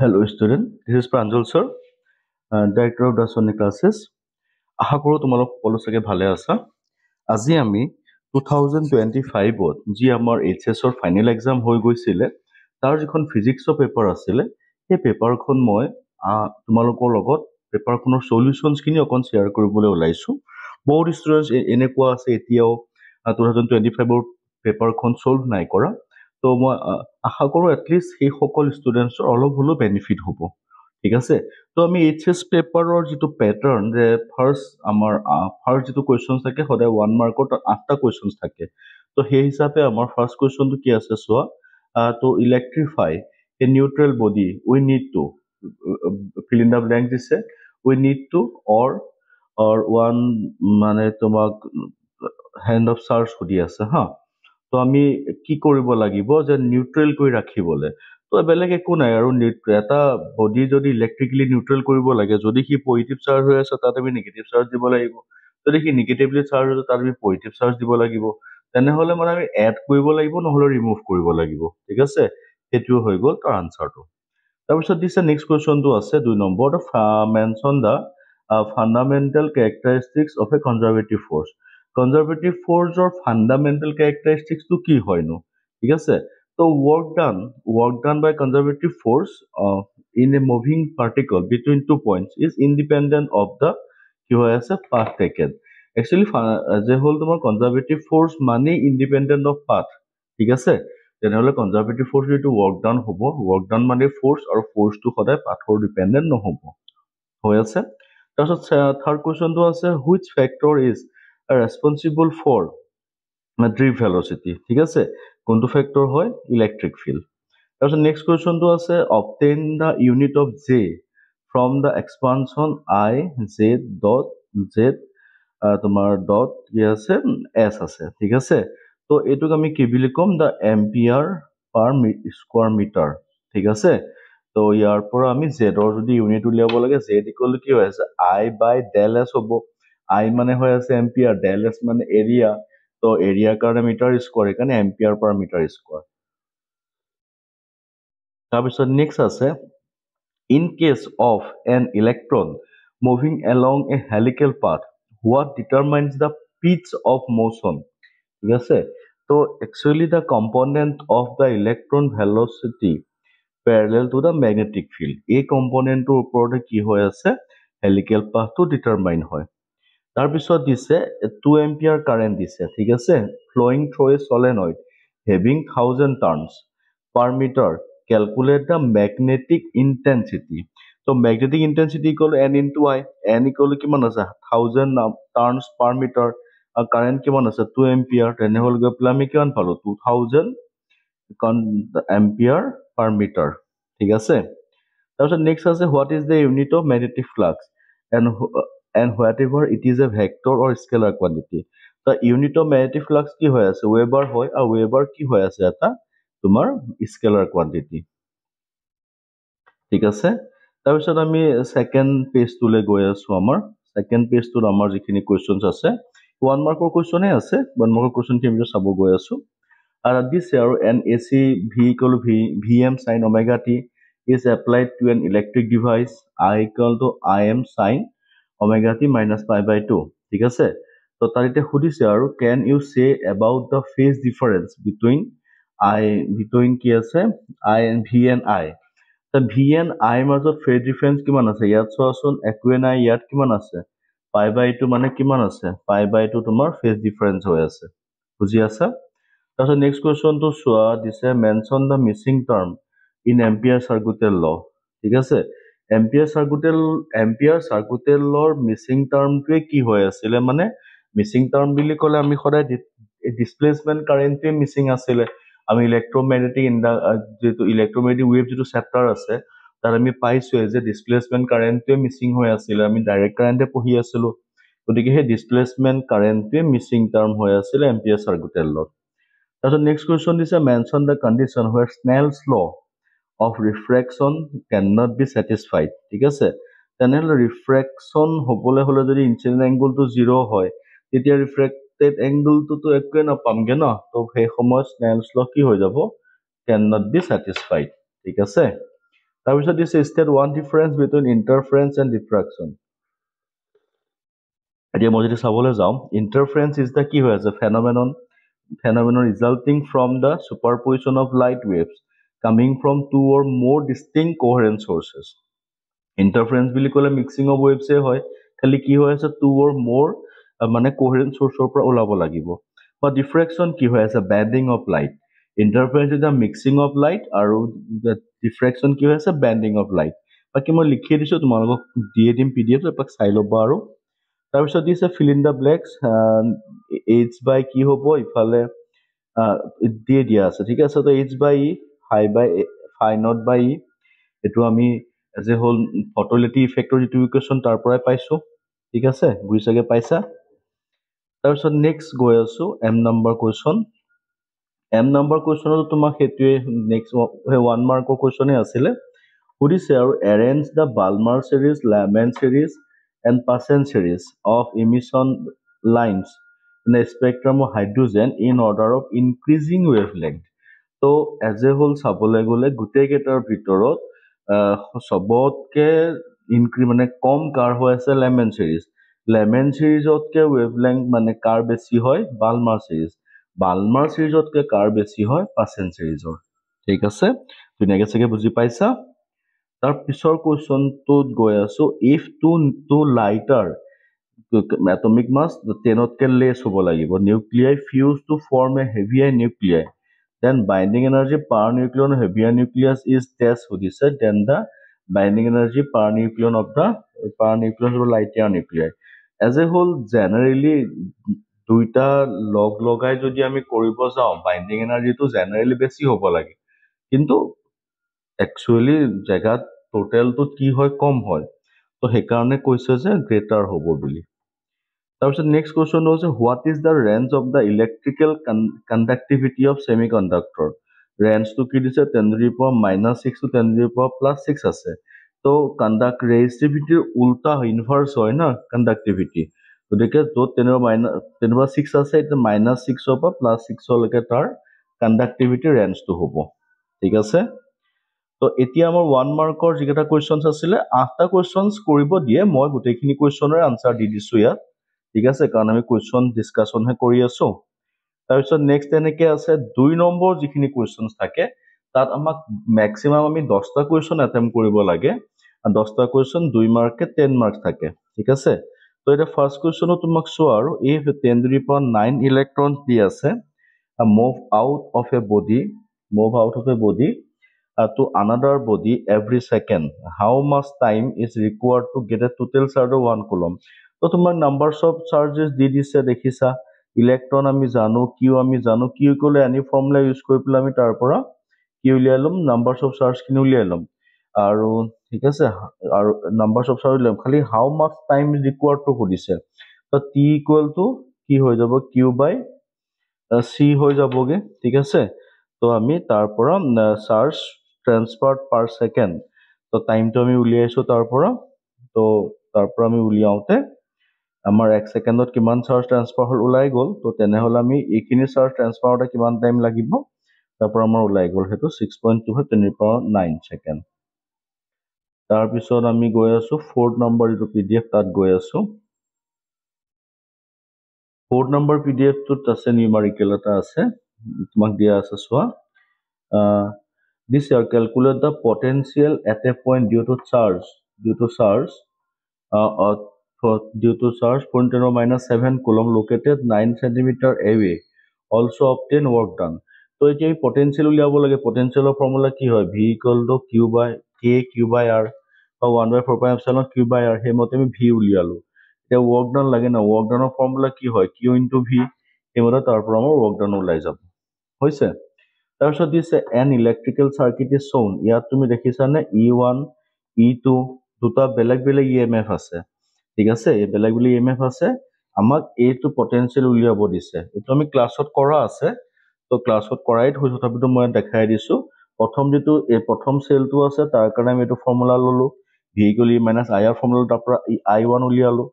Hello student, this is Pranjal sir, Director of Dasoni Classes. আশা কৰোঁ তোমালোক সকলো চাগে ভালে আছা। আজি আমি 2025ত যি আমাৰ এইচএছৰ ফাইনেল এক্সাম হৈ গৈছিলে তাৰ যিখন ফিজিক্সৰ পেপাৰ আছিলে সেই পেপাৰখন মই তোমালোকৰ লগত পেপাৰখনৰ সলিউশনছখিনি অকণ শ্বেয়াৰ কৰিবলৈ ওলাইছোঁ। বহুত ষ্টুডেণ্টছ এনেকুৱা আছে এতিয়াও 2025ৰ পেপাৰখন ছল্ভ নাই কৰা। তো মই আশা কৰোঁ এটলিষ্ট সেই সকল ষ্টুডেণ্টছৰ অলপ হ'লেও বেনিফিট হ'ব। ঠিক আছে, তো আমি এইচএছ পেপাৰৰ যিটো পেটাৰ্ণ যে ফাৰ্ষ্ট যিটো কুৱেশ্যন থাকে সদায় 1 মাৰ্কৰ 8টা কুৱেশ্যন থাকে। তো সেই হিচাপে আমাৰ ফাৰ্ষ্ট কুৱেশ্যনটো কি আছে চোৱা, তো electrify a neutral body we need to fill in the blank দিছে, we need to or one মানে তোমাক হেণ্ড অফ চাৰ্জ সুধি আছে হা। তো আমি কি কৰিব লাগিব যে নিউট্ৰেল কৰি ৰাখিবলৈ, তো বেলেগ একো নাই আৰু এটা বডি যদি ইলেক্ট্ৰিকেলি নিউট্ৰেল কৰিব লাগে, যদি সি পজিটিভ চাৰ্জ হৈ আছে তাত আমি নিগেটিভ চাৰ্জ দিব লাগিব, যদি সি নিগেটিভলি চাৰ্জ হৈছে তাত আমি পজিটিভ চাৰ্জ দিব লাগিব। তেনেহ'লে মানে আমি এড কৰিব লাগিব নহ'লে ৰিমুভ কৰিব লাগিব। ঠিক আছে, সেইটো হৈ গ'ল তাৰ আনচাৰটো। তাৰপিছত দিছে নেক্সট কুৱেশ্যনটো আছে 2 number, mention the fundamental characteristics of a conservative force. Conservative ফ'ৰ্চৰ ফাণ্ডামেণ্টেল কেৰেক্টাৰিষ্টিক্সটো কি হয়নো? ঠিক আছে, তো work done by conservative force in a moving particle between 2 points is independent of the কি হৈ আছে path taken. Actually যে হ'ল তোমাৰ কনজাৰ্ভেটিভ ফ'ৰ্চ মানে ইণ্ডিপেণ্ডেণ্ট অফ পাথ। ঠিক আছে, তেনেহ'লে কনজাৰ্ভেটিভ ফ'ৰ্চ যিটো ৱৰ্ক ডাউন হ'ব, ৱৰ্ক ডাউন মানে ফ'ৰ্চ, আৰু ফ'ৰ্চটো সদায় পাথৰ ডিপেণ্ডেণ্ট নহ'ব। হৈ আছে। তাৰপিছত থাৰ্ড কুৱেশ্যনটো আছে which factor is responsible for drift velocity. ঠিক আছে, কোনটো ফেক্টৰ হয়? Electric field. তাৰপিছত নেক্সট কুৱেশ্যনটো আছে obtain the unit of J from the expansion I Z dot Z তোমাৰ ডট কি আছে এছ আছে। ঠিক আছে, তো এইটোক আমি কি বুলি ক'ম? The ampere per square metre. ঠিক আছে, তো ইয়াৰ পৰা আমি জেডৰ যদি ইউনিট উলিয়াব লাগে, জেড ইকুৱেল কি হৈ আছে আই বাই ডেল এছ হ'ব। আই মানে হৈ আছে এম্পিয়াৰ, ডেল এছ মানে এৰিয়া, তো এৰিয়াৰ কাৰণে মিটাৰ স্কোৱাৰ, সেইকাৰণে এম্পিয়াৰ পাৰ মিটাৰ স্কোৱাৰ। তাৰপিছত নেক্সট আছে in case of an electron moving along a helical path what determines the pitch of motion. ঠিক আছে, তো actually the component of the electron velocity parallel to the magnetic field, এই কম্পনেণ্টটোৰ ওপৰতে কি হৈ আছে হেলিকেল পাথটো ডিটাৰমাইন হয়। তাৰপিছত দিছে 2 এম্পিয়াৰ কাৰেণ্ট দিছে। ঠিক আছে, flowing through a solenoid having 1000 turns per metre, calculate the magnetic intensity. So magnetic intensity equal N into I. N equal কিমান আছে 1000 turns per meter, আৰু কাৰেণ্ট কিমান আছে 2 এম্পিয়াৰ, তেনেহ'লে গৈ পেলাই আমি কিমান পালো 2000 এম্পিয়াৰ পাৰ মিটাৰ। ঠিক আছে, তাৰপিছত নেক্সট আছে what is the unit of magnetic flux and whatever it is a vector or scalar quantity. The unit of magnetic flux কি হৈ আছে ওয়েবাৰ হয়, আৰু ওয়েবাৰ কি হৈ আছে এটা তোমাৰ স্কেলাৰ কোৱান্টিটি। ঠিক আছে, তাৰপিছত আমি ছেকেণ্ড পেজটোলৈ গৈ আছো। আমাৰ ছেকেণ্ড পেজটোত আমাৰ যিখিনি কুৱেশ্যনছ আছে 1 মাৰ্কৰ কুৱেশ্যনে আছে, 1 মাৰ্কৰ কুৱেশ্যনখিনি আমি চাব গৈ আছো। আৰু দিছে আৰু an A C V equal V M sine omega T is applied to an electric device I equal to Im sin omega t minus pi by 2. ঠিক আছে, তো তাৰ এতিয়া সুধিছে আৰু can you say about the phase difference between কি আছে I and V and I. তো V and I মাজত phase difference কিমান আছে ইয়াত চোৱাচোন, একোৱে নাই, ইয়াত কিমান আছে pi by 2 মানে কিমান আছে pi by 2 তোমাৰ phase difference হৈ আছে। বুজি আছা? তাৰপিছত নেক্সট কুৱেশ্যনটো চোৱা দিছে mention the missing term in Ampere circuital law. ঠিক আছে, এম্পিয়াৰ চাৰ্কুটেল লৰ মিছিং টাৰ্মটোৱে কি হৈ আছিলে, মানে মিছিং টাৰ্ম বুলি ক'লে আমি সদায় ডিছপ্লেচমেণ্ট কাৰেণ্টটোৱে মিছিং আছিলে। আমি ইলেক্ট্ৰমেগনেটিক ৱেভ যিটো চেপ্টাৰ আছে তাত আমি পাইছোৱে যে ডিছপ্লেচমেণ্ট কাৰেণ্টটোৱে মিছিং হৈ আছিলে, আমি ডাইৰেক্ট কাৰেণ্টে পঢ়ি আছিলো, গতিকে সেই ডিছপ্লেচমেণ্ট কাৰেণ্টটোৱে মিছিং টাৰ্ম হৈ আছিলে এম্পিয়াৰ চাৰ্কুটেল লত। তাৰপিছত নেক্সট কুৱেশ্যন দিছে mention the condition where Snell's law of refraction can not be satisfied. ঠিক আছে, তেনেহ'লে ৰিফ্ৰেকশ্যন হ'বলৈ হ'লে যদি ইনচিডেণ্ট এংগলটো 0 হয় তেতিয়া ৰিফ্ৰেক্টেড এংগলটোতো একোৱে নাপামগে ন, তো সেই সময়ত স্নেলছ ল কি হৈ যাব কেন নট বি ছেটিছফাইড। ঠিক আছে, তাৰপিছত দিছে state one difference between interference and diffraction. এতিয়া মই যদি চাবলৈ যাওঁ, interference is the কি হৈ আছে phenomenon resulting from the superposition of light waves coming from two or more distinct coherent sources. Interference বুলি ক'লে mixing of waves হয়, খালি কি হৈ আছে two or more মানে coherent sourceৰ পৰা ওলাব লাগিব। বা diffraction কি হৈ আছে bending of light. Interference is the mixing of light আৰু diffraction কি হৈ আছে bending of light. বাকি মই লিখি দিছো, তোমালোকক দিয়ে দিম PDF, এপাক চাই ল'বা। আৰু তাৰপিছত দিছে fill in the blanks, h by কি হ'ব ইফালে দিয়ে দিয়া আছে, ঠিক আছে। তো h by e phi naught by e, এইটো আমি যে হ'ল ফটোলিটি ইফেক্টৰ যিটো ইকুৱেশ্যন তাৰ পৰাই পাইছো, ঠিক আছে, বুজি চাগে পাইছা। তাৰপিছত নেক্সট গৈ আছো M number question. M number কুৱেশ্যনতো তোমাক সেইটোৱে নেক্সট 1 মাৰ্কৰ কুৱেশ্যনে আছিলে। সুধিছে আৰু arrange the Balmer series, Lyman series and Paschen series of emission lines in a spectrum of hydrogen in order of increasing wavelength. তো এজ এ হোল চাবলৈ গ'লে গোটেই কেইটাৰ ভিতৰত চবতকে মানে কম কাৰ হৈ আছে লেমন চিৰিজ। লেমন চিৰিজতকে ৱেভলেংথ মানে কাৰ বেছি হয় বালমাৰ চিৰিজ। বালমাৰ চিৰিজতকে কাৰ বেছি হয় পাচেন চিৰিজৰ। ঠিক আছে, ধুনীয়াকে চাগে বুজি পাইছা। তাৰ পিছৰ কুৱেশ্যনটোত গৈ আছো, if two lighter atomic mass 10তকে লেছ হ'ব লাগিব, nuclei fuse to form a heavier nuclei, then binding energy per nucleon of heavier nucleus is less সুধিছে than the binding energy per nucleon of lighter nuclei. As a whole generally দুইটা লগাই যদি আমি কৰিব যাওঁ binding এনাৰ্জিটো generally বেছি হ'ব লাগে, কিন্তু একচুৱেলি জেগাত টোটেলটো কি হয় কম হয়, তো সেইকাৰণে কৈছে যে গ্ৰেটাৰ হ'ব বুলি। তাৰপিছত নেক্সট কুৱেশ্যন হৈছে what is the range of the electrical conductivity of semiconductor. ৰেঞ্জটো কি দিছে 10⁻⁻6 to 10⁻+6 আছে। তো ৰেজিষ্টিভিটিৰ উল্টা ইনভাৰ্চ হয় না কণ্ডাক্টিভিটি, গতিকে য'ত 10⁻6 আছে এতিয়া -6ৰ পৰা +6লৈকে তাৰ কণ্ডাক্টিভিটিৰ ৰেঞ্জটো হ'ব, ঠিক আছে। তো এতিয়া আমাৰ 1 মাৰ্কৰ যিকেইটা কুৱেশ্যনছ আছিলে 8টা কুৱেশ্যনছ কৰিব দিয়ে, মই গোটেইখিনি কুৱেশ্যনৰে আনচাৰ দি দিছো ইয়াত, ঠিক আছে, কাৰণ আমি কুৱেশ্যন ডিছকাশ্যনহে কৰি আছো। তাৰপিছত নেক্সট এনেকে আছে 2 নম্বৰ যিখিনি কুৱেশ্যনছ থাকে তাত আমাক মেক্সিমাম আমি 10টা কুৱেশ্যন এটেম্প কৰিব লাগে, আৰু 10টা কুৱেশ্যন 2 মাৰ্কে 10 মাৰ্কছ থাকে, ঠিক আছে। তো এটা ফাৰ্ষ্ট কুৱেশ্যনো তোমাক চোৱা, আৰু এই 10⁹ ইলেক্ট্ৰন দি আছে move out of a body to another body every second, how much time is required to get a total charge of 1 coulomb. তো তোমাক নাম্বাৰছ অফ চাৰ্জেছ দি দিছে, দেখিছা, ইলেক্ট্ৰন আমি জানো, কিউ আমি জানো, কিউ ক'লে এনি ফৰ্মুলা ইউজ কৰি পেলাই আমি তাৰ পৰা কি উলিয়াই ল'ম নাম্বাৰছ অফ চাৰ্জখিনি উলিয়াই ল'ম, আৰু ঠিক আছে, আৰু নাম্বাৰছ অফ চাৰ্জ উলিয়াম, খালি how much time is required to সুধিছে। তো টি ইকুৱেল টু কি হৈ যাব কিউ বাই চি হৈ যাবগে, ঠিক আছে। তো আমি তাৰ পৰা চাৰ্জ ট্ৰান্সফাৰ পাৰ ছেকেণ্ড, তো টাইমটো আমি উলিয়াইছো তাৰ পৰা, তো তাৰ পৰা আমি উলিয়াওঁতে আমাৰ 1 ছেকেণ্ডত কিমান চাৰ্জ ট্ৰান্সফাৰ হ'ল ওলাই গ'ল, তো তেনেহ'লে আমি এইখিনি চাৰ্জ ট্ৰান্সফাৰ হওঁতে কিমান টাইম লাগিব, তাৰ পৰা আমাৰ ওলাই গ'ল সেইটো 6.2 ছেকেণ্ড। তাৰপিছত আমি গৈ আছো 4th নম্বৰ যিটো PDF তাত গৈ আছো। 4th নম্বৰ PDF-টোত আছে নিউমাৰিকেল এটা আছে, তোমাক দিয়া আছে চোৱা। This year calculate the potential at a point due to charge point 10⁻7 coulomb located 9 centimeter away, also obtain work done. তো এতিয়া এই পটেনচিয়েল উলিয়াব লাগে, পটেনচিয়েলৰ ফৰ্মুলা কি হয় v = q by r বা 1/4πε q by r, সেইমতে আমি v উলিয়ালো। এতিয়া ৱৰ্ক ডান লাগে না, ৱৰ্ক ডানৰ ফৰ্মুলা কি হয় q × v, সেইমতে তাৰ পৰা আমাৰ ৱৰ্ক ডান ওলাই যাব, হৈছে। তাৰপিছত দিছে N electrical circuit is shown, ইয়াত তুমি দেখিছানে E1 E2 দুটা বেলেগ বেলেগ EMF আছে, ঠিক আছে, এই বেলেগ বেলেগ EMF আছে, আমাক এইটো পটেনচিয়েল উলিয়াব দিছে, এইটো আমি ক্লাছত কৰা আছে, তো ক্লাছত কৰাই থৈছো, তথাপিতো মই দেখাই দিছো। প্ৰথম চেলটো আছে তাৰ কাৰণে আমি এইটো ফৰ্মুলা ললো, v = -ir ফৰ্মুলা, তাৰ পৰা I1 উলিয়ালো,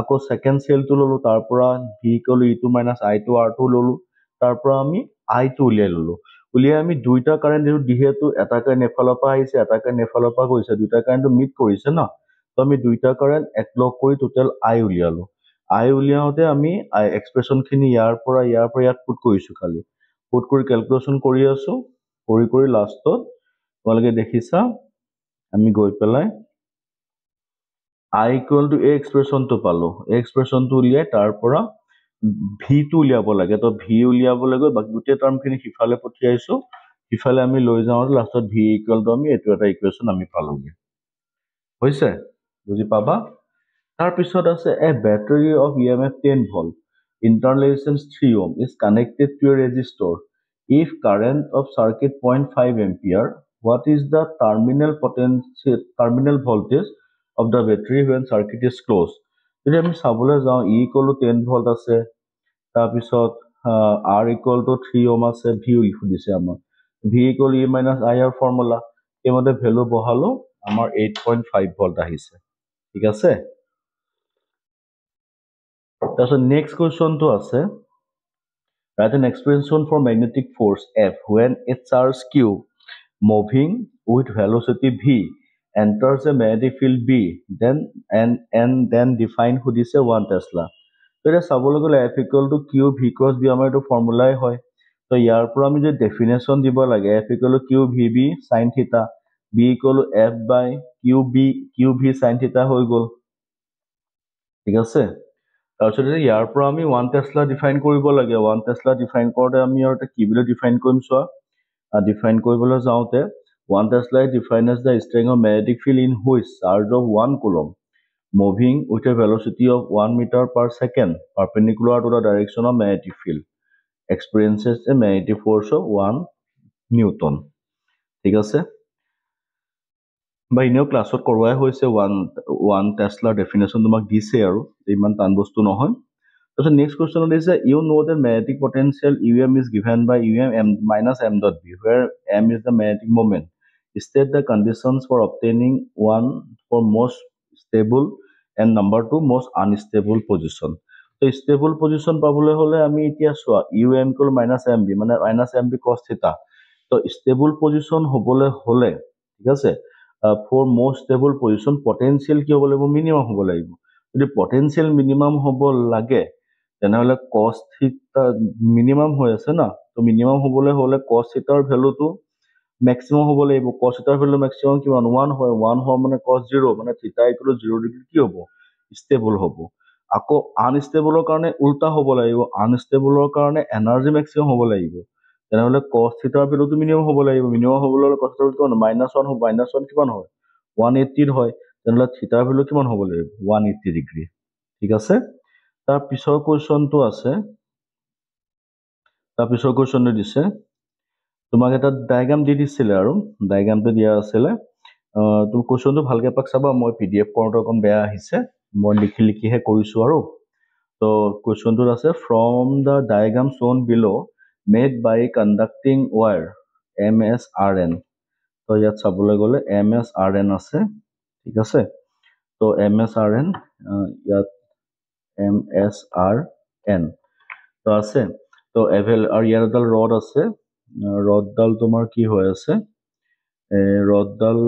আকৌ ছেকেণ্ড চেলটো ললো, তাৰ পৰা v = E2 - I2 R2 ললো, তাৰ পৰা আমি I2 উলিয়াই ললো। উলিয়াই আমি দুইটা কাৰেণ্ট দিলো, যিহেতু এটা কাৰেণ্ট এফালৰ পৰা আহিছে, এটা কাৰেণ্ট এফালৰ পৰা গৈছে, দুইটা কাৰেণ্টটো মিট কৰিছে ন, তো আমি দুইটা কাৰেণ্ট একলগ কৰি টোটেল আই উলিয়ালো। আই উলিয়াওঁতে আমি এক্সপ্ৰেশ্যনখিনি ইয়াৰ পৰা ইয়াত পুট কৰিছো, খালি পুট কৰি কেলকুলেশ্যন কৰি আছো, কৰি লাষ্টত তোমালোকে দেখিছা আমি গৈ পেলাই আই ইকুৱেল টু এই এক্সপ্ৰেশ্যনটো পালো। এই এক্সপ্ৰেশ্যনটো উলিয়াই তাৰ পৰা ভিটো উলিয়াব লাগে, তো ভি উলিয়াবলৈ গৈ বাকী গোটেই টাৰ্মখিনি সিফালে পঠিয়াইছো, সিফালে আমি লৈ যাওঁতে লাষ্টত ভি ইকুৱেল টু আমি এইটো এটা ইকুৱেশ্যন আমি পালোগে। হৈছে, বুজি পাবা। তাৰপিছত আছে a battery of EMF 10 volt, internal resistance 3 ohm is connected to a resistor. If current of circuit 0.5 ampere, what is the terminal voltage of the battery when circuit is closed? যদি আমি চাবলৈ যাওঁ E equal to 10 ভোল্ট আছে, তাৰপিছত R equal to 3 ohm আছে, V সুধিছে আমাক, V equal E minus I R formula, সেইমতে ভেলু বহালো, আমাৰ 8.5 ভোল্ট আহিছে। ঠিক আছে। তাৰপিছত নেক্সট কুৱেশ্যনটো আছে, write an expression for magnetic force F when a charge Q moving with velocity V enters a magnetic field B, then define সুধিছে 1 Tesla। তো এতিয়া চাবলৈ গ'লে F equal to Q V cos B আমাৰ এইটো ফৰ্মুলাই হয়। তো ইয়াৰ পৰা আমি যদি ডেফিনেশ্যন দিব লাগে, F equal to Q VB sin theta, B equal to F by Q V sin theta হৈ গ'ল। ঠিক আছে। তাৰপিছত ইয়াৰ পৰা আমি 1 টেসলা ডিফাইন কৰিব লাগে। 1 টেসলা ডিফাইন কৰোঁতে আমি আৰু এটা কি বুলি ডিফাইন কৰিম চোৱা, ডিফাইন কৰিবলৈ যাওঁতে 1 tesla define as the strength of magnetic field in which charge of 1 coulomb moving with a velocity of 1 meter per second perpendicular to the direction of magnetic field experiences a magnetic force of 1 Newton। ঠিক আছে, বা এনেও ক্লাছত কৰোৱাই হৈছে, 1 টেসলাৰ definition তোমাক দিছে আৰু ইমান টান বস্তু নহয়। তাৰপিছত নেক্সট কুৱেশ্যন দিছে, you know the magnetic potential UM is given by UM minus M dot B, where M is the magnetic moment. State the conditions for obtaining 1 for most stable and number 2 most unstable position. তো stable position পাবলৈ হলে আমি এতিয়া চোৱা UM equal minus MB মানে minus MB cos theta, তো stable position হবলৈ হলে, ঠিক আছে, for most stable position potential কি হ'ব লাগিব, মিনিমাম হ'ব লাগিব। যদি পটেনশিয়েল মিনিমাম হ'ব লাগে তেনেহলে cos থিটা মিনিমাম হৈ আছে না, তো মিনিমাম হ'বলৈ হলে cos থিটাৰ ভ্যালুটো ম্যাক্সিমাম হ'ব লাগিব। cos থিটাৰ ভ্যালু ম্যাক্সিমাম কিমান 1 হয়, 1 হোৱা মানে cos 0 মানে থিটা ইকুৱেল 0 ডিগ্ৰী কি হ'ব, ষ্টেবল হ'ব। আকৌ আনষ্টেবলৰ কাৰণে উল্টা হ'ব লাগিব, আনষ্টেবলৰ কাৰণে এনাৰ্জি ম্যাক্সিমাম হ'ব লাগিব, তেনেহলে cos থিটাৰ ভ্যালুটো মিনিমাম হ'ব লাগিব। মিনিমাম হ'বলৈ হলে cos থিটাৰ কিমান -1 হ'ব, -1 কিমান হয় 180 হয়, তেনেহলে থিটাৰ ভ্যালু কিমান হ'ব লাগিব 180 ডিগ্ৰী। ঠিক আছে। তাৰ পিছৰ কুৱেশ্যনটো আছে, তাৰ পিছৰ কুৱেশ্যনটো দিছে, তোমাক এটা ডায়াগ্ৰাম দি দিছিলে আৰু ডায়াগ্ৰামটো দিয়া আছিলে, তুমি কুৱেশ্যনটো ভালকে এপাক চাবা, মই PDF কৰোঁতে অকণ বেয়া আহিছে, মই লিখিহে কৰিছো আৰু। তো কুৱেশ্যনটোত আছে, from the diagram shown below made by conducting wire MSRN, তো ইয়াত চাবলৈ গ'লে MSRN আছে। ঠিক আছে, তো MSRN ইয়াত MSRN তো আছে, তো আৰু ইয়াৰ এডাল ৰড আছে, ৰডডাল তোমাৰ কি হৈ আছে, ৰডডাল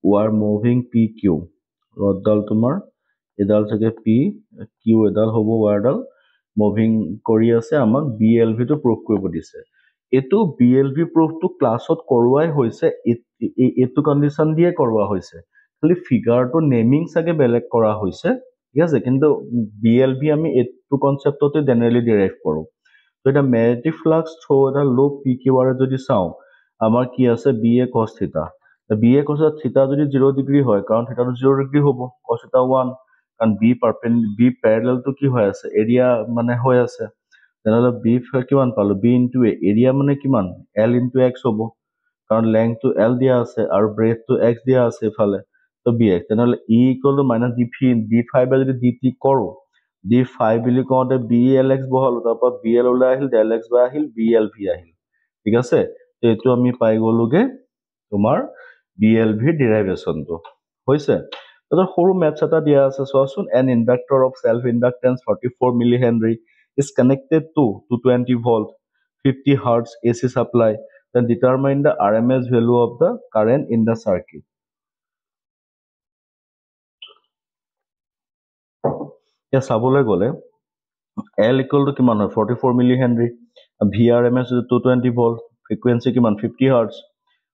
ৱাৰ মুভিং PQ, ৰডডাল তোমাৰ এডাল চাগে PQ এডাল হ'ব, ৱাৰডাল মুভিং কৰি আছে, আমাক BLV টো প্ৰুভ কৰিব দিছে। এইটো BLV প্ৰুফটো ক্লাছত কৰোৱাই হৈছে, এইটো কণ্ডিশ্যন দিয়ে কৰোৱা হৈছে, খালি ফিগাৰটো নেমিং চাগে বেলেগ কৰা হৈছে। ঠিক আছে, কিন্তু BLV আমি এইটো কনচেপ্টতে জেনেৰেলি ডিৰাইভ কৰোঁ। তো এটা ম্যাগনেটিক ফ্লাক্স থ্ৰু এটা লুপ PQR যদি চাওঁ, আমাৰ কি আছে BA cos থিটা, BA cos থিটা যদি 0 ডিগ্ৰী হয়, কাৰণ থিটাটো 0 ডিগ্ৰী হ'ব, cos থিটা 1, কাৰণ B প্যাৰেলাল টু কি হৈ আছে, এৰিয়া মানে হৈ আছে, তেনেহলে B কিমান পালো, B ইনটু A, এৰিয়া মানে কিমান L ইনটু X হ'ব, কাৰণ লেংথটো L দিয়া আছে আৰু ব্ৰেডটো X দিয়া আছে ইফালে, তো BX, তেনেহলে E equal to minus D5 যদি DT কৰোঁ, D5 বুলি কওঁতে BLX বহালো, তাৰপৰা BL ওলাই আহিল, ΔX বাই আহিল, BLV আহিল। ঠিক আছে, তো এইটো আমি পাই গ'লোগে তোমাৰ BLV ডিৰাইভেশ্যনটো হৈছে। তাৰপিছত সৰু মেথছ এটা দিয়া আছে চোৱাচোন, এন ইণ্ডাক্টৰ অফ চেল্ফ ইণ্ডাক্টেন্স 44 মিলি Henry is connected to 220 volt 50 hertz AC supply, then determine the RMS value of the current in the circuit. এতিয়া চাবলৈ গ'লে L equal to কিমান হয় 44 millihenry, VRMS 220 volt, frequency কিমান 50 hertz.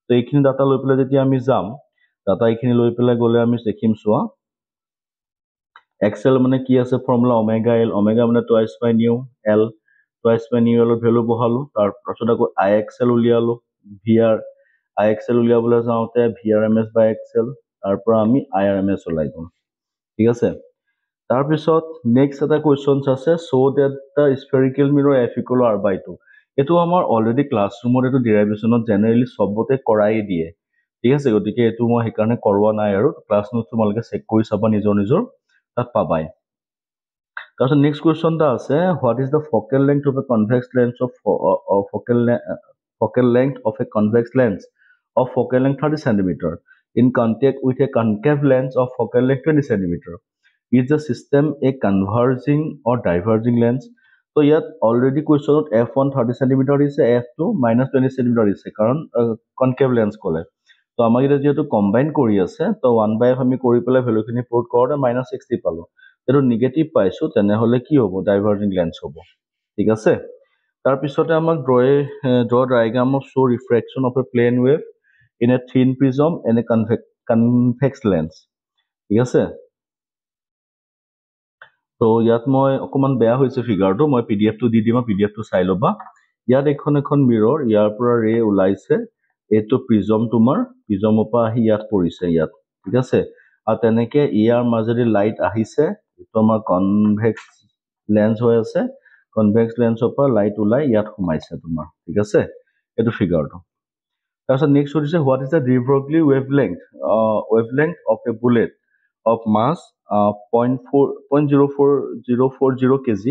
তো এইখিনি ডাটা লৈ পেলাই যেতিয়া আমি যাম, ডাটা এইখিনি লৈ পেলাই গ'লে আমি দেখিম চোৱা XL মানে কি আছে ফৰ্মুলা ওমেগা L, ওমেগা মানে টুৱাইচ বাই নিউ L, টুৱাইচ বাই নিউ Lৰ ভেলু বহালো, তাৰপাছত আকৌ IXL উলিয়ালো, IXL উলিয়াবলৈ যাওঁতে VRMS বাই XL, তাৰ পৰা আমি IRMS ওলাই গ'ল, ঠিক আছে। তাৰপিছত নেক্সট এটা কুৱেশ্যনছ আছে, show' that the spherical mirror F equal R by 2, এইটো আমাৰ অলৰেডি ক্লাছৰুমত এইটো ডিৰাইভেশ্যনত জেনেৰেলি চবতে কৰাই দিয়ে, ঠিক আছে। গতিকে এইটো মই সেইকাৰণে কৰোৱা নাই আৰু ক্লাছ নোট তোমালোকে চেক কৰি চাবা নিজৰ নিজৰ তাত পাবাই। তাৰপিছত নেক্সট কুৱেশ্যন এটা আছে, what is the focal length of A convex lens of focal length of a convex lens of focal length 30 cm in contact with a concave lens of focal length 20 cm. Is the system a converging or diverging lens? So ইয়াত already questionত f1 30 cm দিছে, f2 -20 cm দিছে, কাৰণ concave lens ক'লে। তো আমাক এটা যেহেতু combine কৰি আছে, তো 1/f আমি কৰি পেলাই ভেলুখিনি পুট কৰোঁতে -60 পালো। এইটো নিগেটিভ পাইছো, তেনেহ'লে কি হ'ব ডাইভাৰ্জিং লেন্স হ'ব, ঠিক আছে। তাৰপিছতে আমাক draw diagram of show refraction of a plane wave in a thin prism and a convex lens, ঠিক আছে। তো ইয়াত মই অকমান বেয়া হৈছে ফিগাৰটো, মই পিডিএফটো দি দিম, পিডিএফটো চাই ল'বা। ইয়াত এখন মিৰৰ, ইয়াৰ পৰা ৰে ওলাইছে, এইটো প্ৰিজম, তোমাৰ প্ৰিজমৰ পৰা আহি ইয়াত পৰিছে ইয়াত, ঠিক আছে। আৰু তেনেকে ইয়াৰ মাজেদি লাইট আহিছে, এইটো আমাৰ কনভেক্স লেন্স হৈ আছে, কনভেক্স লেন্সৰ পৰা লাইট ওলাই ইয়াত সোমাইছে তোমাৰ, ঠিক আছে, এইটো ফিগাৰটো। তাৰপিছত নেক্সট সুধিছে, what is the de Broglie wavelength of a bullet of mass 0.040 kg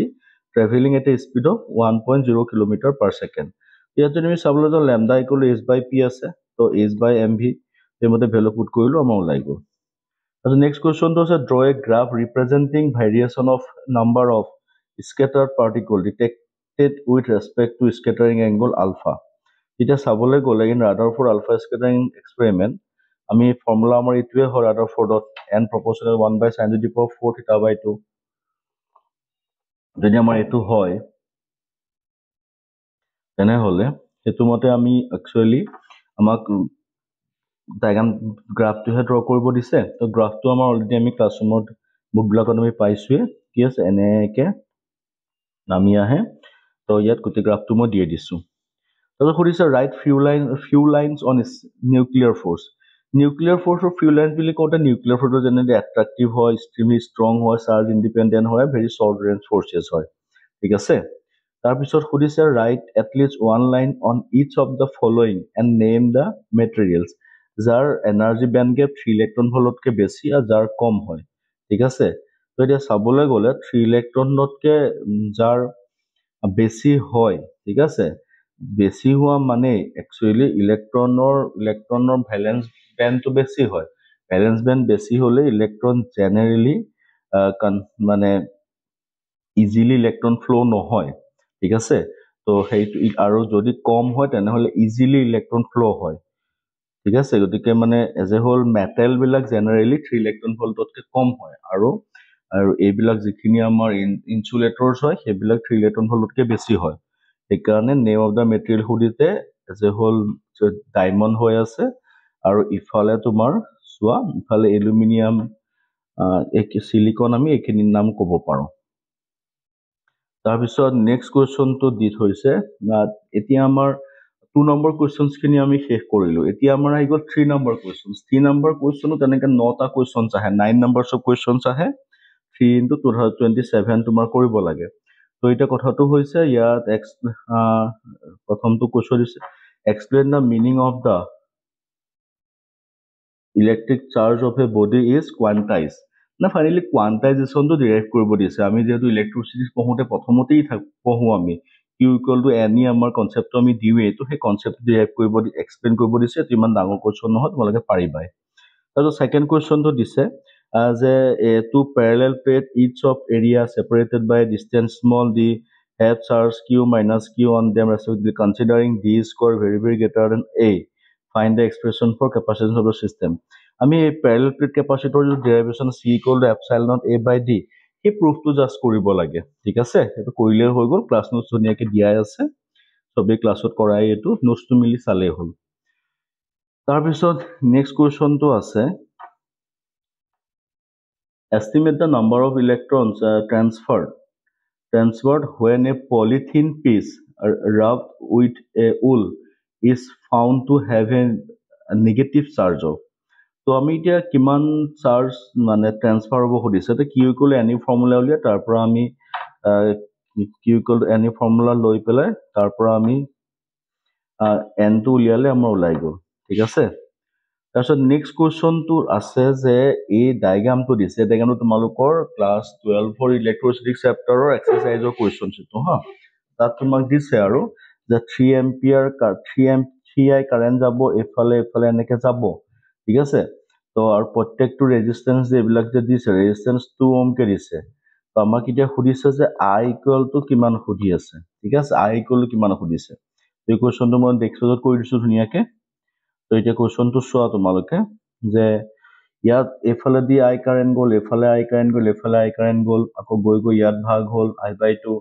traveling at a speed of 1.0 km per second. ইয়াত যদি আমি চাবলৈ যাওঁ লেমডা ইকুৱেল টু h/p আছে, তো h/mv সেইমতে ভেলু পুট কৰিলো, আমাৰ ওলাই গ'ল। তাৰপিছত নেক্সট কুৱেশ্যনটো আছে, draw a graph representing variation of number of scattered particle detected with respect to scattering angle alpha. এতিয়া চাবলৈ গ'লে in Rutherford alpha scattering experiment, আমি ফৰ্মুলা আমাৰ এইটোৱে হয়, ৰাদাৰফৰ্ডত n proportional 1/sin to the power 4 theta by 2। যদি আমাৰ এইটো হয় তেনেহ'লে সেইটো মতে আমি একচুৱেলি আমাক ডায়াগ্ৰাম গ্ৰাফটোহে ড্ৰ কৰিব দিছে। তো গ্ৰাফটো আমাৰ অলৰেডি আমি ক্লাছৰুমত বুকবিলাকত আমি পাইছোৱে, কি আছে এনেকৈ নামি আহে। তো ইয়াত গোটেই গ্ৰাফটো মই দিয়ে দিছোঁ। তাৰপিছত সুধিছে, write few lines on nuclear force. Nuclear ফ'ৰ্চৰ ফিউ লাইনছ বুলি কওঁতে নিউক্লিয়াৰ ফ'ৰ্চৰ যেনেকৈ এট্ৰাক্টিভ হয়, এক্সট্ৰিমলি ষ্ট্ৰং হয়, চাৰ্জ ইণ্ডিপেণ্ডেণ্ট হয়, ভেৰি শ্বৰ্ট ৰেঞ্জ ফ'ৰ্চেছ হয়, ঠিক আছে। তাৰপিছত সুধিছে, write at least one line on each of the following and name the materials যাৰ এনাৰ্জি বেণ্ড গেপ 3 ইলেক্ট্ৰন ভল্টতকৈ বেছি আৰু যাৰ কম হয়, ঠিক আছে। তো এতিয়া চাবলৈ গ'লে 3 ইলেক্ট্ৰনতকৈ যাৰ বেছি হয়, ঠিক আছে, বেছি হোৱা মানে একচুৱেলি ইলেক্ট্ৰনৰ ভেলেন্স বেণ্ডটো বেছি হয়। ভেলেন্স বেণ্ড বেছি হ'লে ইলেক্ট্ৰন জেনেৰেলি মানে ইজিলি ইলেক্ট্ৰন ফ্ল' নহয়, ঠিক আছে। তো সেইটো আৰু যদি কম হয় তেনেহ'লে ইজিলি ইলেক্ট্ৰন ফ্ল' হয়, ঠিক আছে। গতিকে মানে এজ এ হোল মেটেলবিলাক জেনেৰেলি 3 ইলেক্ট্ৰন ভল্টতকৈ কম হয়, আৰু এইবিলাক যিখিনি আমাৰ ইনচুলেটৰ্ছ হয় সেইবিলাক 3 ইলেক্ট্ৰন ভল্টতকৈ বেছি হয়। সেইকাৰণে নেম অফ দ্য মেটেৰিয়েল সুধিতে এজ এ হোল ডায়মণ্ড হৈ আছে, আৰু ইফালে তোমাৰ চোৱা, ইফালে এলুমিনিয়াম, চিলিকন, আমি এইখিনিৰ নাম ক'ব পাৰোঁ। তাৰপিছত নেক্সট কুৱেশ্যনটো দি থৈছে, এতিয়া আমাৰ 2 নম্বৰ কুৱেশ্যনছখিনি আমি শেষ কৰিলোঁ। এতিয়া আমাৰ আহি গ'ল 3 নম্বৰ কুৱেশ্যনছ। 3 নম্বৰ কুৱেশ্যনো তেনেকৈ 9টা কুৱেশ্যনছ আহে, 9 নম্বৰছৰ কুৱেশ্যনছ আহে, 3 × 2027 তোমাৰ কৰিব লাগে। তো এতিয়া কথাটো হৈছে ইয়াত প্ৰথমটো কুৱেশ্যন দিছে, explain the meaning of the electric charge of a body is quantize. না ফাইনেলি কোৱান্টাইজেশ্যনটো ডিৰাইভ কৰিব দিছে। আমি যিহেতু ইলেক্ট্ৰিচিটি পঢ়োঁতে প্ৰথমতেই পঢ়োঁ আমি Q equal to N E, আমাৰ কনচেপ্টটো আমি দিওঁৱেই, তো সেই কনচেপ্টটো ডিৰাইভ কৰিব এক্সপ্লেইন কৰিব দিছে। এইটো ইমান ডাঙৰ কুৱেশ্যন নহয়, তোমালোকে পাৰিবাই। তাৰপিছত ছেকেণ্ড কুৱেশ্যনটো দিছে যে two parallel plate each of area separated by distance small D have charge q minus q on them respectively, considering d square very very greater than a, find the expression for capacitance of the system. আমি এই parallel plate capacitor যে derivation c equal to epsilon a by d এই proofটো just কৰিব লাগে, ঠিক আছে? এটো কৰিলে হৈ গল, ক্লাছ নোটছ ধুনিয়াকে দিয়াই আছে, সবে ক্লাছত কৰাই, এটো নোটছটো মিলি চালে হ'ল। তাৰ পিছত নেক্সট কোৱেশ্চনটো আছে, estimate the number of electrons transferred when a polythene piece rubbed with a wool is found to have a negative charge of. তো আমি এতিয়া কিমান চাৰ্জ মানে ট্ৰান্সফাৰ হ'ব সুধিছে, তো কিউ ইকুৱেল এনি ফৰ্মুলা উলিয়াই তাৰ পৰা আমি কিউ ইকুৱেল এনি ফৰ্মুলা লৈ পেলাই তাৰ পৰা আমি এনটো উলিয়ালে আমাৰ ওলাই গ'ল, ঠিক আছে? তাৰপিছত নেক্সট কুৱেশ্যনটো আছে যে এই ডায়েগ্ৰামটো দিছে, ডায়েগ্ৰামটো তোমালোকৰ ক্লাছ 12ৰ ইলেক্ট্ৰষ্টেটিক চেপ্টাৰৰ এক্সাৰচাইজৰ কুৱেশ্যন সেইটো হা, তাত তোমাক দিছে আৰু যে 3 এম্পিয়াৰ 3i কাৰেণ্ট যাব এফালে এফালে এনেকে যাব, ঠিক আছে? তো আৰু প্ৰত্যেকটো ৰেজিষ্টেন্স যে এইবিলাক যে দিছে, ৰেজিষ্টেন্স 2 ওহম কে দিছে। তো আমাক এতিয়া সুধিছে যে i ইকুৱেল টু কিমান সুধি আছে, ঠিক আছে? i ইকুৱেল টু কিমান সুধিছে, এই কুৱেশ্যনটো মই ডেস্কটপত কৰি দিছো ধুনীয়াকে। তো এতিয়া কুৱেশ্যনটো চোৱা তোমালোকে যে ইয়াত এফালে দি আই কাৰেণ্ট গ'ল, এফালে আই কাৰেণ্ট গ'ল, এফালে আই কাৰেণ্ট গ'ল, আকৌ গৈ গৈ ইয়াত ভাগ হ'ল i/2,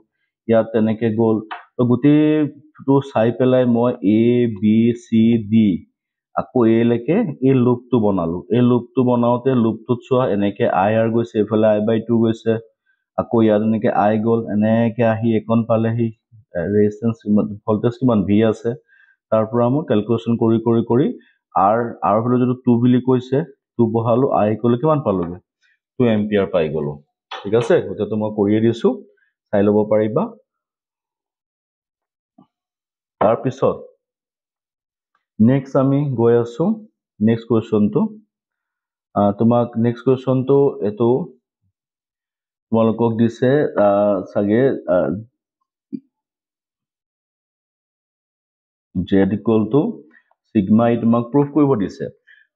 ইয়াত তেনেকে গ'ল। তো গোটেইটো চাই পেলাই মই এ বি চি ডি আকৌ এ লৈকে এই লুপটো বনালো। এই লুপটো বনাওতে লুপটোত চোৱা এনেকে আই আৰ গৈছে, এফালে i/2 গৈছে, আকৌ ইয়াত এনেকে আই গ'ল, এনেকে আহি একন পালেহি ৰেজিষ্টেন্স ভল্টেজ কিমান ভি আছে, তাৰ পৰা মই ক্যালকুলেশন কৰি কৰি কৰি আৰ ভ্যালু যেটো 2 বুলি কৈছে 2 বহালো, আই ইকুৱেল কিমান পালোগে 2 এম্পিয়াৰ পাই গলো, ঠিক আছে? এটো মই কৰিয়ে দিছো, চাই ল'ব পাৰিবা। তাৰ পিছত নেক্সট আমি গৈ আছো নেক্সট কুৱেশ্যনটো, তোমাক নেক্সট কুৱেশ্যনটো এটো তোমালোকক দিছে চাগে z equal to sigma i তোমাক প্ৰুফ কৰিব দিছে।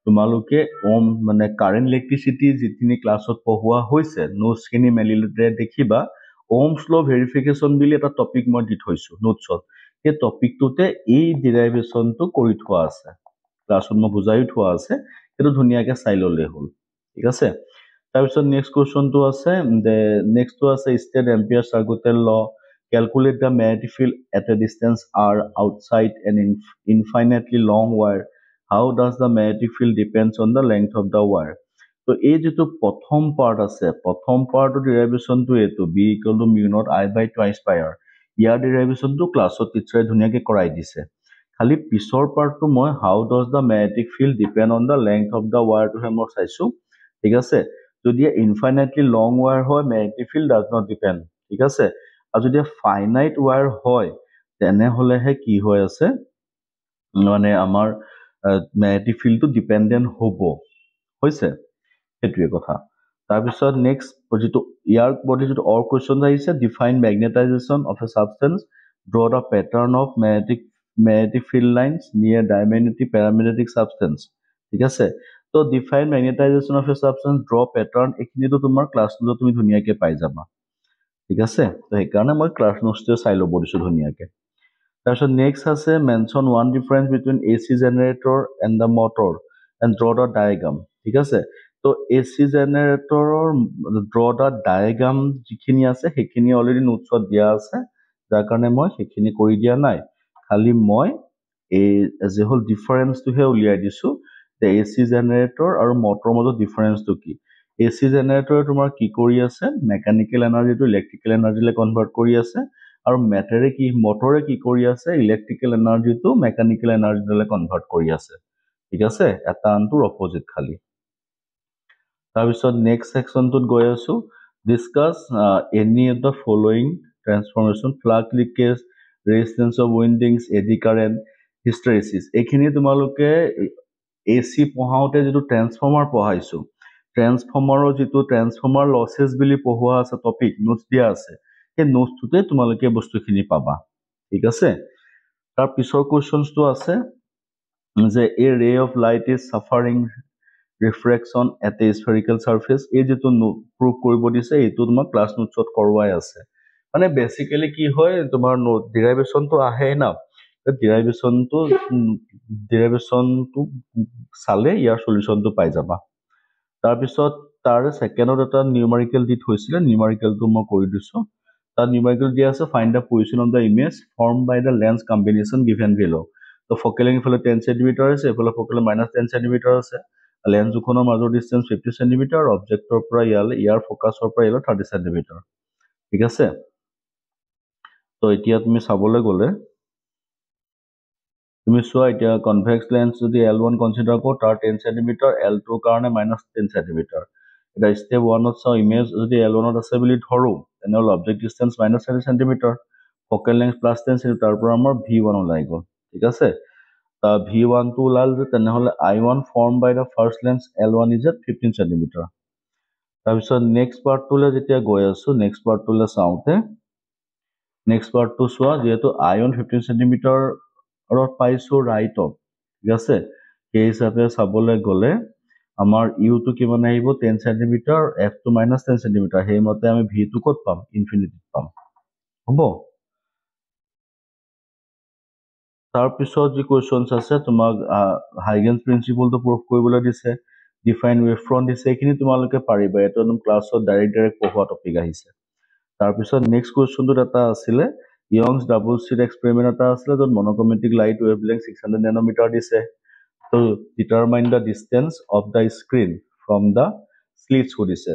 তোমালোকে ওম মানে কাৰেন্ট ইলেক্ট্ৰিসিটি যিখিনি ক্লাছত পঢ়োৱা হৈছে নোটছখিনি মেলিলে দেখিবা ওমছ ল ভেৰিফিকেশন বুলি এটা টপিক মই দি থৈছো নোটছত। এই টপিকটোতে এই ডেৰিভেশনটো কৰি থোৱা আছে, ক্লাছত মই বুজাই থোৱা আছে, এটো ধুনিয়াকে চাই ললে হ'ল, ঠিক আছে? তাৰপিছত নেক্সট কুৱেশ্যনটো আছে, নেক্সটটো আছে ষ্টেট এম্পিয়াৰ চাৰ্কুটেল ল, calculate the magnetic field at a distance r outside an infinitely long wire. How does the magnetic field depends on the length of the wire? So এই যেটো প্ৰথম পাৰ্ট আছে, প্ৰথম পাৰ্টৰ ডেৰিভেশনটো এটো b equal to mu naught I by twice pi r, ইয়াৰ ডেৰিভেশনটো ক্লাছত টিচাৰে ধুনিয়াকে কৰাই দিছে। খালি পিছৰ পাৰ্টটো মই how does the magnetic field depend on the length of the wire টো মই চাইছো, ঠিক আছে? যদি ইনফাইনাইটলি লং ওয়্যাৰ হয় magnetic field does not depend, ঠিক আছে? আৰু যদি ফাইনাইট ওয়্যাৰ হয় তেনেহলেহে কি হৈ আছে মানে আমাৰ ম্যাগনেটিক ফিল্ডটো ডিপেন্ডেন্ট হ'ব হৈছে, এটোৱে কথা। তাৰ পিছত নেক্সট যেটো ইয়াৰ বডি যেটো অৰ কোৱেশ্চন আহিছে, define magnetization of a substance, draw the pattern of magnetic field lines near diamagnetic paramagnetic substance, ঠিক আছে? তো define magnetization of a substance, draw pattern, এখিনিটো তোমাৰ ক্লাছ নোটত তুমি ধুনিয়াকে পাই যাবা, ঠিক আছে? তো সেইকাৰণে মই ক্লাছ নোটছটো চাই ল'ব দিছো ধুনিয়াকে। তাৰপিছত নেক্সট আছে mention one difference between AC generator and the motor and draw the diagram, ঠিক আছে? তো এসি জেনাৰেটৰৰ ড্ৰ দা ডায়াগ্ৰাম যিখিনি আছে সেইখিনি অলৰেডি নোটছত দিয়া আছে, যাৰ কাৰণে মই সেইখিনি কৰি দিয়া নাই, খালি মই এই যে হল ডিফাৰেন্সটোহে উলিয়াই দিছো যে এসি জেনাৰেটৰ আৰু মোটৰৰ মাজত ডিফাৰেন্সটো কি। এসি জেনাৰেটৰে তোমাৰ কি কৰি আছে, মেকানিক্যাল এনাৰ্জিটো ইলেক্ট্ৰিক্যাল এনাৰ্জিলৈ কনভাৰ্ট কৰি আছে, আৰু মটৰে কি কৰি আছে, ইলেক্ট্ৰিক্যাল এনাৰ্জিটো মেকানিক্যাল এনাৰ্জিলৈ কনভাৰ্ট কৰি আছে, ঠিক আছে? এটা আনটোৰ অপোজিট খালি। তাৰপিছত নেক্সট সেকশনটোত গৈ আছো, discuss any of the following transformation, flux leakage, resistance of windings, eddy current, hysteresis. এইখিনি তোমালোকে এসি পঢ়াওতে যেটো ট্ৰান্সফৰ্মাৰ পঢ়াইছো, ট্ৰান্সফৰ্মাৰৰ যেটো ট্ৰান্সফৰ্মাৰ লসেস বুলি পঢ়োৱা আছে টপিক নোটছ দিয়া আছে, এই নোটছটোতে তোমালোকে বস্তুখিনি পাবা, ঠিক আছে? তাৰ পিছৰ কোৱেশ্চনটো আছে যে a ray of light is suffering refraction at a spherical surface, এই যেটো প্ৰুভ কৰিব দিছে এইটো তোমাৰ ক্লাছ নোটছত কৰোৱাই আছে, মানে বেসিক্যালি কি হয় তোমাৰ ডিৰাইভেশ্যনটো আহে না ডিৰাইভেশ্যনটো চালে ইয়াৰ সলিউশনটো পাই যাবা তাৰপিছত তাৰ ছেকেণ্ডত এটা নিউমাৰিকেল দি থৈছিলে নিউমাৰিকেলটো মই কৰি দিছো তাত নিউমাৰিকেল দিয়া আছে find the position of the image form by the lens combination given below তো ফকেল ইফালে 10 সেন্টিমিটাৰ আছে এইফালে ফকেল -10 সেন্টিমিটাৰ আছে লেন্স দুখনৰ মাজৰ ডিষ্টেন্স 50 সেন্টিমিটাৰ অবজেক্টৰ পৰা ইয়াৰ ফকাছৰ পৰা ইয়ালৈ 30 সেন্টিমিটাৰ ঠিক আছে তো এতিয়া তুমি চাবলৈ গ'লে তুমি চোৱা এতিয়া কনভেক্স লেন্স যদি L1 কনসিডাৰ কৰো তাৰ 10 সেন্টিমিটাৰ L2 কাৰণে -10 সেন্টিমিটাৰ এটা স্টেপ 1ত চাও ইমেজ যদি L1ত আছে বুলি ধৰো তেনেহলে object distance -30 centimetre focal length +10 centimetre তাৰ পৰা আমাৰ V1 ওলাই গ'ল ঠিক আছে V1 টো ওলাল যে তেনেহলে I1 form by the first lens L1 is at 15 centimetre তাৰপিছত নেক্সট পাৰ্টটোলৈ যেতিয়া গৈ আছো নেক্সট পাৰ্টটোলৈ চাওঁতে নেক্সট পাৰ্টটো চোৱা যেহেতু I1 15 সেন্টিমিটাৰত পাইছো ৰাইটত ঠিক আছে সেই হিচাপে চাবলৈ গ'লে আমাৰ ইউটো কিমান আহিব 10 সেন্টিমিটাৰ F2 -10 সেন্টিমিটাৰ সেইমতে আমি V2 ক'ত পাম ইনফিনিটিত পাম হ'ব তাৰপিছত যি কুৱেশ্যনছ আছে তোমাক হাইগেন্স প্ৰিন্সিপলটো প্ৰুভ কৰিবলৈ দিছে ডিফাইন ৱেভফ্ৰণ্ট দিছে এইখিনি তোমালোকে পাৰিবা এইটো একদম ক্লাছত ডাইৰেক্ট পঢ়োৱা টপিক আহিছে তাৰপিছত নেক্সট কুৱেশ্যনটোত এটা আছিলে ইয়ংছ ডাবল স্লিট এক্সপেৰিমেণ্ট এটা আছিলে য'ত মনোক্ৰমেটিক লাইট ৱেভলেংথ 600 নেনোমিটাৰ দিছে তো determine the distance of the screen from the slits সুধিছে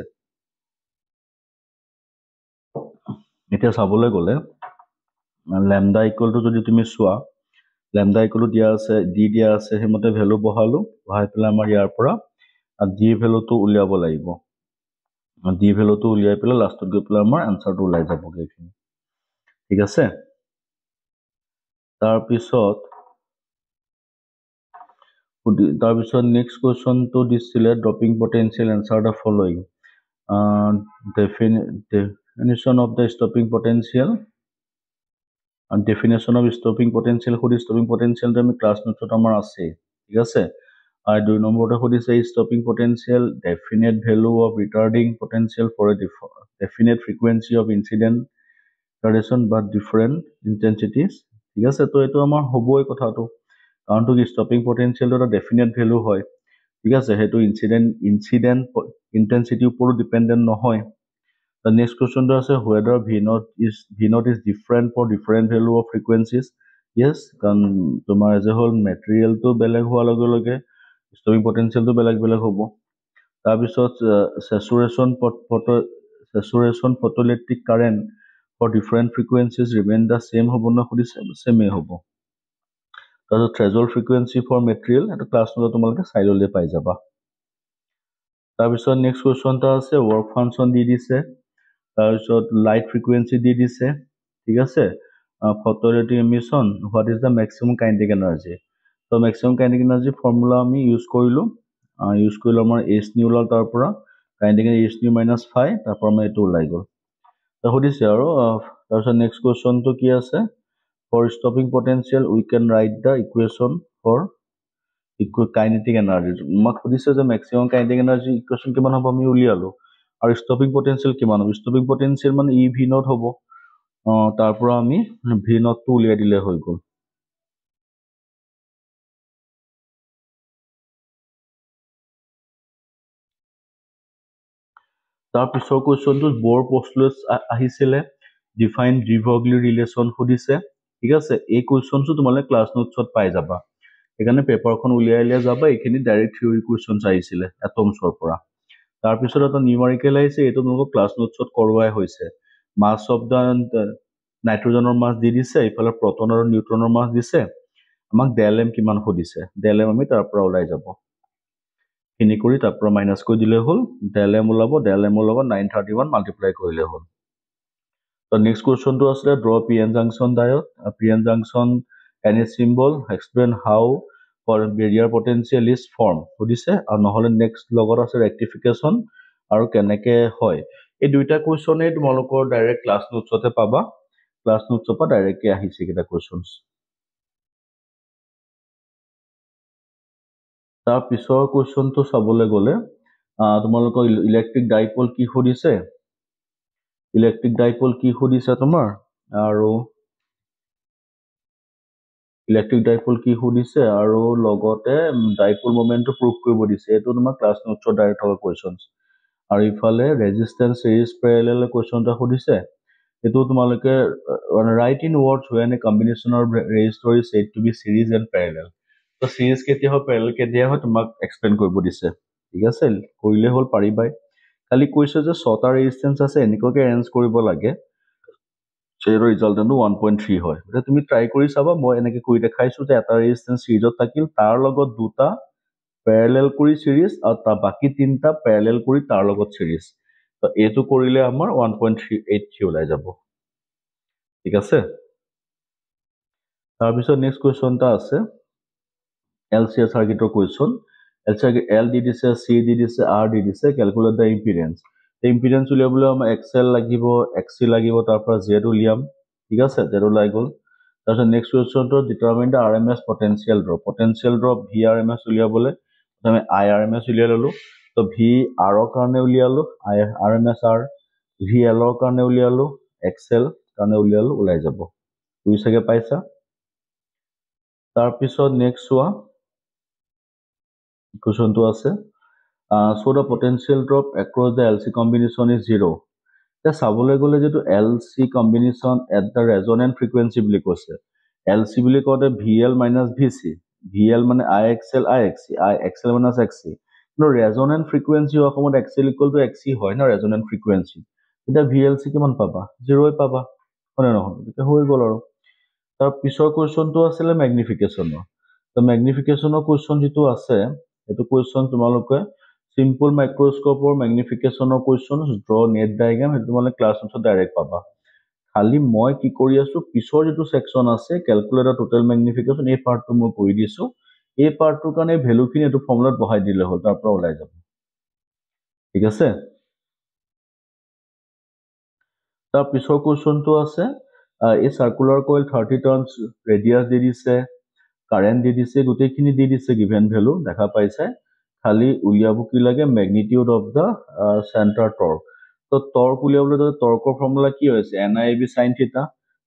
এতিয়া চাবলৈ গ'লে লেমডা ইকুৱেল টু যদি তুমি চোৱা লেমডা ইকুৱেল টু দিয়া আছে দিয়া আছে সেইমতে ভেলু বহালো বহাই পেলাই আমাৰ ইয়াৰ পৰা ডি ভেলুটো উলিয়াব লাগিব ডি ভেলুটো উলিয়াই পেলাই লাষ্টত গৈ পেলাই আমাৰ এনসাৰটো ওলাই যাবগে এইখিনি ঠিক আছে তাৰপিছত নেক্সট কুৱেশ্যনটো দিছিলে doping potential answer the following definition of the stopping potential and definition of stopping potential stopping potential আমি ক্লাস নোটত আমাৰ আছে ঠিক আছে আৰ 2 নম্বৰতে সুধিছে stopping potential definite value of retarding potential for a definite frequency of incident radiation but different intensities ঠিক আছে তো এটো আমাৰ হবই কথাটো কাৰণ তো stopping potential এটা definite value হয় ঠিক আছে হেতু incident intensity ওপৰত ডিপেন্ডেন্ট নহয় The next question is whether V0 is different for different value of frequencies. Yes, কাৰণ তোমাৰ as a whole material to বেলেগ হোৱাৰ লগে লগে stopping potential to বেলেগ হ'ব তাৰপিছত saturation photoelectric current for different frequencies remain the same হ'ব না সুধিছে same হ'ব তাৰপিছত threshold frequency for material এটা ক্লাছ নোটত তোমালোকে চাই ললে পাই যাবা তাৰপিছত নেক্সট কুৱেশ্যনটা আছে work function দি দিছে তাৰপিছত লাইট ফ্ৰিকুৱেন্সি দি দিছে ঠিক আছে photoelectric emission what is the maximum kinetic energy তো ম্যাক্সিমাম কাইনেটিক এনাৰ্জি ফৰ্মুলা আমি ইউজ কৰিলো আমাৰ h নিউ ওলাল তাৰ পৰা কাইনেটিক h নিউ -5 তাৰ পৰা আমি এটো ওলাই গ'ল তো সুধিছে আৰু তাৰপিছত নেক্সট কুৱেশ্যনটো কি আছে for stopping potential we can write the equation for kinetic energy আমাক সুধিছে যে ম্যাক্সিমাম কাইনেটিক এনাৰ্জি ইকুৱেশ্যন কিমান হ'ব আমি উলিয়ালো আৰু ষ্টপিং পটেনশিয়াল কিমান হ'ব ষ্টপিং পটেনশিয়াল মানে ই ভি নট হ'ব তাৰ পৰা আমি ভি নটটো উলিয়াই দিলে হৈ গ'ল তাৰ পিছৰ কুৱেশ্যনটো বৰ পষ্টুলেটস আহিছিলে ডিফাইন ডি ব্ৰগলি ৰিলেশ্যন সুধিছে ঠিক আছে এই কুৱেশ্যনটো তোমালোকে ক্লাছ নোটছত পাই যাবা সেইকাৰণে পেপাৰখন উলিয়াই যাবা এইখিনি ডাইৰেক্ট থিওৰি কুৱেশ্যনছ আহিছিলে এটমছৰ পৰা তাৰপিছত এটা নিউমাৰিকেল আহিছে এইটো তোমালোকক ক্লাছ নোটছত কৰোৱাই হৈছে মাছ অফ দ্য নাইট্ৰজেনৰ মাছ দি দিছে ইফালে প্ৰটন আৰু নিউট্ৰনৰ মাছ দিছে আমাক ডেল এম কিমান সুধিছে ডেল এম আমি তাৰ পৰা ওলাই যাব খিনি কৰি তাৰ পৰা মাইনাস কৰি দিলে হ'ল ডেল এম ওলাব ডেল এমৰ লগত 931 মাল্টিপ্লাই কৰিলে হ'ল তো নেক্সট কুৱেশ্যনটো আছে draw PN junction diode PN junction any symbol explain how for barrier potential is form সুধিছে আৰু নহলে নেক্সট লগত আছে ৰেক্টিফিকেশন আৰু কেনেকে হয় এই দুইটা কুৱেশ্যনে তোমালোকৰ ডাইৰেক্ট ক্লাছ নোটছতে পাবা ক্লাছ নোটছৰ পৰা ডাইৰেক্টলি আহিছে কিটা কুৱেশ্যনছ তাৰ পিছৰ কুৱেশ্যনটো চাবলৈ গ'লে তোমালোকৰ ইলেক্ট্ৰিক ডাইপল কি সুধিছে ইলেক্ট্ৰিক ডাইপল কি সুধিছে তোমাৰ আৰু ইলেক্ট্ৰিক ডাইপল কি সুধিছে আৰু লগতে ডাইপল মোমেন্টটো প্ৰুভ কৰিব দিছে এইটো তোমাৰ ক্লাছ নোটছৰ ডাইৰেক্ট থকা কুৱেশ্যনছ আৰু ইফালে ৰেজিষ্টেন্স সিৰিজ পেৰেলেল কুৱেশ্যন এটা সুধিছে এইটো তোমালোকে write in words when a combination of resistor is said to be series and parallel তো সিৰিজ কেতিয়া হয় পেৰেলেল কেতিয়া হয় তোমাক এক্সপ্লেইন কৰিব দিছে ঠিক আছে কৰিলে হ'ল পাৰিবাই খালি কৈছে যে 6টা ৰেজিষ্টেন্স আছে এনেকুৱাকে এৰেঞ্জ কৰিব লাগে সেইৰ ৰিজাল্টেণ্টটো 1.3 হয় এতিয়া তুমি ট্ৰাই কৰি চাবা মই এনেকে কৰি দেখাইছো যে এটা ৰেজিষ্টেন্স সিৰিজত থাকিল তাৰ লগত দুটা পেৰেলেল কৰি সিৰিজ আৰু তাৰ বাকি তিনটা পেৰেলেল কৰি তাৰ লগত সিৰিজ তো এইটো কৰিলে আমাৰ 1.38 ওলাই যাব ঠিক আছে তাৰপিছত নেক্সট কুৱেশ্যন এটা আছে LCR সার্কিটের কোয়েশ্চন L দি দিছে C দি দিছে R দি দিছে ক্যালকুলেট দ্য ইম্পিডেন্স ইম্পিডেন্স উলিয়াবলৈ আমাৰ XL লাগিব XC লাগিব তাৰ পৰা Z উলিয়াম ঠিক আছে Z ওলাই গ'ল তাৰপিছত নেক্সট কুৱেশ্যনটো determine the RMS potential drop VRMS উলিয়াবলৈ আমি IRMS উলিয়াই ললো তো VR ৰ কাৰণে উলিয়ালো RMS R VL ৰ কাৰণে উলিয়ালো XL কাৰণে উলিয়ালো ওলাই যাব তুমি চাগে পাইছা তাৰপিছত নেক্সট চোৱা কুৱেশ্যনটো আছে so the potential drop across the LC combination is 0 এতিয়া চাবলৈ গ'লে যেটো LC combination at the resonant frequency বুলি কৈছে LC বুলি কওঁতে VL - VC VL মানে IXL IXC IXL - XC কিন্তু resonant frequency হোৱা সময়ত XL = XC হয় না resonant frequency এতিয়া VLC কিমান পাবা 0 পাবা হয় না নহয় এটা হৈ গ'ল আৰু তাৰ পিছৰ কুৱেশ্যনটো আছিল ম্যাগনিফিকেশনৰ তো ম্যাগনিফিকেশনৰ কুৱেশ্যন যেটো আছে এটো কুৱেশ্যন তোমালোকে simple মাইক্ৰোস্কোপৰ ম্যাগনিফিকেশনৰ question draw net diagram এটো তোমালোকে ক্লাছ নোটছত ডাইৰেক্ট পাবা খালি মই কি কৰি আছো পিছৰ যেটো সেকশন আছে ক্যালকুলেট দ্য টোটাল ম্যাগনিফিকেশন এই পাৰ্টটো মই কৰি দিছো এই পাৰ্টটোৰ কাৰণে ভ্যালুখিনি এটো ফৰ্মুলাত বহাই দিলে হ'ল তাৰ পৰা ওলাই যাব ঠিক আছে তাৰ পিছৰ কুৱেশ্যনটো আছে এই সাৰ্কুলাৰ কয়েল 30 টাৰ্নস ৰেডিয়াস দি দিছে কারেন্ট দি দিছে গোটেইখিনি দি দিছে গিভেন ভ্যালু দেখা পাইছে খালি উলিয়াব কি লাগে magnitude of the centre torque তো টর্ক উলিয়াবলৈ টৰ্কৰ ফৰ্মুলা কি হৈছে NIAB sin θ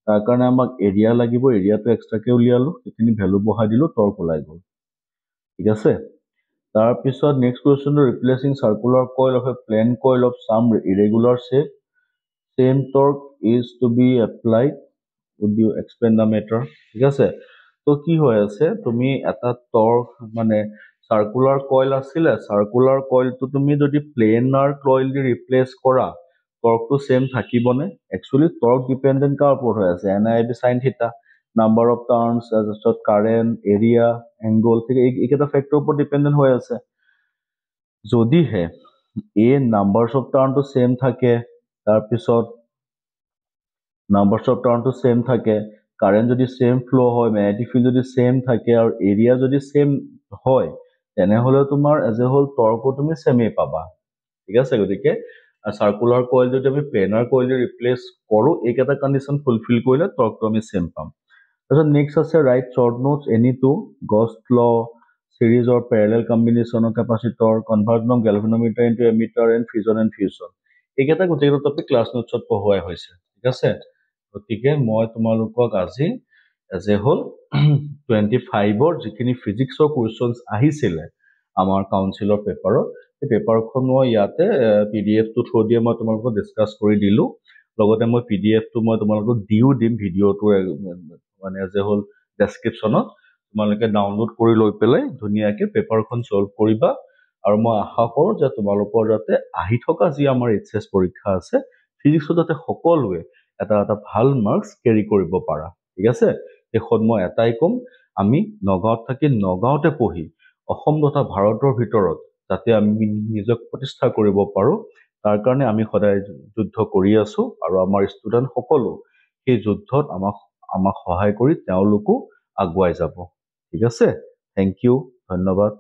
তাৰ কাৰণে আমাক এৰিয়া লাগিব এৰিয়াটো এক্সট্ৰাকে উলিয়ালো এখিনি ভ্যালু বহাই দিলো টৰ্ক ওলাই গ'ল ঠিক আছে তাৰ পিছত নেক্সট কুৱেশ্যনটো replacing circular coil of a plane coil of some irregular shape same torque is to be applied would you explain the matter ঠিক আছে তো কি হৈ আছে তুমি এটা টর্ক মানে সার্কুলার কয়েল আছিল সার্কুলার কয়েলটো তুমি যদি প্লেনার কয়েল দি ৰিপ্লেস কৰা টৰ্কটো সেম থাকিবনে একচুয়ালি টৰ্ক ডিপেন্ডেন্ট কাৰ ওপৰত হৈ আছে NIAB sin θ নাম্বাৰ অফ টাৰ্নস তাৰপিছত কাৰেন্ট এৰিয়া এঙ্গল ঠিক এইকেইটা ফ্যাক্টৰৰ ওপৰত ডিপেন্ডেন্ট হৈ আছে যদিহে এ নাম্বাৰস অফ টাৰ্নটো সেম থাকে তাৰপিছত নাম্বাৰস অফ টাৰ্নটো সেম থাকে কাৰেন্ট যদি সেম ফ্লো হয় ম্যাগনেটিক ফিল্ড যদি সেম থাকে আৰু এৰিয়া যদি সেম হয় তেনেহলে তোমাৰ এজ এ হোল টর্কও তুমি সেমই পাবা ঠিক আছে গতিকে সার্কুলার কয়েল যদি আমি প্লেনার কয়েল দি ৰিপ্লেস কৰো এইকেইটা কন্ডিশন ফুলফিল কৰিলে টৰ্কটো আমি সেম পাম তাৰপিছত নেক্সট আছে write short notes any two Gauss law series or parallel combination of capacitor conversion of galvanometer into emitter and fission and fusion এইকেইটা গোটেইটো টপিক ক্লাছ নোটছত পঢ়ুৱাই হৈছে ঠিক আছে গতিকে মই তোমালোকক আজি এজ এ হোল 25 ৰ যিখিনি ফিজিক্সৰ কুৱেশ্যনছ আহিছিলে আমাৰ কাউন্সিলৰ পেপাৰত এই পেপাৰখন মই ইয়াতে PDF টো থৈ দিয়ে মই তোমালোকক ডিসকাস কৰি দিলো লগতে মই PDF টো মই তোমালোকক দিও দিম ভিডিওটো মানে এজ এ হোল ডেসক্ৰিপচনত তোমালোকে ডাউনলোড কৰি লৈ পেলাই ধুনিয়াকে পেপাৰখন সলভ কৰিবা আৰু মই আশা কৰো যে তোমালোকৰ যাতে আহি থকা যি আমাৰ এইচএস পৰীক্ষা আছে ফিজিক্সত যাতে সকলোৱে এটা এটা ভাল মাৰ্কস কেৰি কৰিব পাৰা ঠিক আছে এখন মই এটাই কম আমি নগাঁৱত থাকি নগাঁৱতে পঢ়ি অসম তথা ভাৰতৰ ভিতৰত যাতে আমি নিজক প্ৰতিষ্ঠা কৰিব পাৰো তাৰ কাৰণে আমি সদায় যুদ্ধ কৰি আছো আৰু আমাৰ ষ্টুডেন্ট সকলো এই যুদ্ধত আমাক সহায় কৰি তেওঁলোকো আগুৱাই যাব ঠিক আছে থ্যাংক ইউ ধন্যবাদ